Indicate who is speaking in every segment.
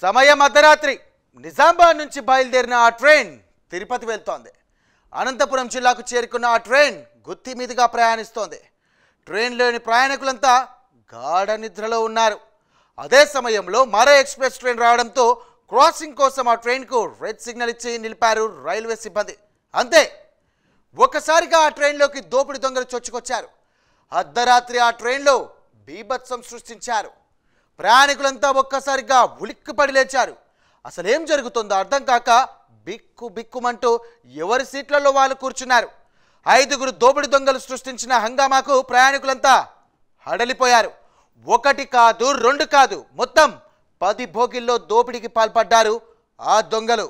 Speaker 1: సమయం అర్ధరాత్రి నిజామాబాద్ నుంచి బయలుదేరిన ఆ ట్రైన్ తిరుపతి వెళ్తోంది. అనంతపురం జిల్లాకు చేరుకున్న ఆ ట్రైన్ గుత్తి మీదుగా ప్రయాణిస్తోంది. ట్రైన్లోని ప్రయాణికులంతా గాఢ నిద్రలో ఉన్నారు. అదే సమయంలో మరో ఎక్స్ప్రెస్ ట్రైన్ రావడంతో క్రాసింగ్ కోసం ఆ ట్రైన్కు రెడ్ సిగ్నల్ ఇచ్చి నిలిపారు రైల్వే సిబ్బంది. అంతే, ఒక్కసారిగా ఆ ట్రైన్లోకి దోపిడీ దొంగలు చొచ్చుకొచ్చారు. అర్ధరాత్రి ఆ ట్రైన్లో బీభత్సం సృష్టించారు. ప్రయాణికులంతా ఒక్కసారిగా ఉలిక్కిపడి లేచారు. అసలేం జరుగుతుందో అర్థం కాక బిక్కు బిక్కుమంటూ ఎవరి సీట్లలో వాళ్ళు కూర్చున్నారు. 5గురు దోపిడీ దొంగలు సృష్టించిన హంగామాకు ప్రయాణికులంతా హడలిపోయారు. 1 కాదు 2 కాదు, మొత్తం 10 బోగిల్లో దోపిడీకి పాల్పడ్డారు ఆ దొంగలు.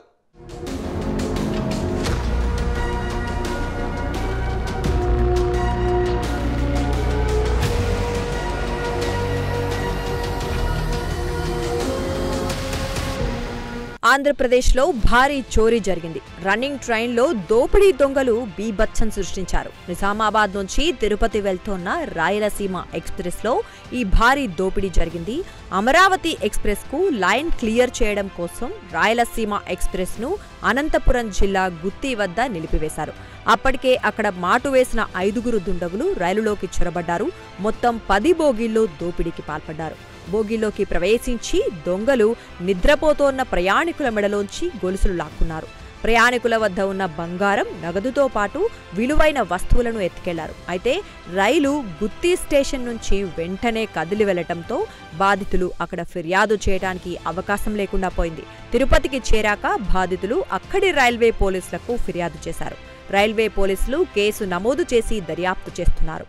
Speaker 2: ఆంధ్రప్రదేశ్లో భారీ చోరీ జరిగింది. రన్నింగ్ ట్రైన్లో దోపిడీ దొంగలు బీభత్సం సృష్టించారు. నిజామాబాద్ నుంచి తిరుపతి వెళ్తోన్న రాయలసీమ ఎక్స్ప్రెస్లో ఈ భారీ దోపిడీ జరిగింది. అమరావతి ఎక్స్ప్రెస్కు లైన్ క్లియర్ చేయడం కోసం రాయలసీమ ఎక్స్ప్రెస్ను అనంతపురం జిల్లా గుత్తి వద్ద నిలిపివేశారు. అప్పటికే అక్కడ మాటు వేసిన 5గురు దుండగులు రైలులోకి చొరబడ్డారు. మొత్తం 10 బోగీల్లో దోపిడీకి పాల్పడ్డారు. బోగీలోకి ప్రవేశించి దొంగలు నిద్రపోతోన్న ప్రయాణికుల మెడలోంచి గొలుసులు లాక్కున్నారు. ప్రయాణికుల వద్ద ఉన్న బంగారం, నగదుతో పాటు విలువైన వస్తువులను ఎత్తుకెళ్లారు. అయితే రైలు గుత్తి స్టేషన్ నుంచి వెంటనే కదిలి వెళ్లటంతో బాధితులు అక్కడ ఫిర్యాదు చేయడానికి అవకాశం లేకుండా పోయింది. తిరుపతికి చేరాక బాధితులు అక్కడి రైల్వే పోలీసులకు ఫిర్యాదు చేశారు. రైల్వే పోలీసులు కేసు నమోదు చేసి దర్యాప్తు చేస్తున్నారు.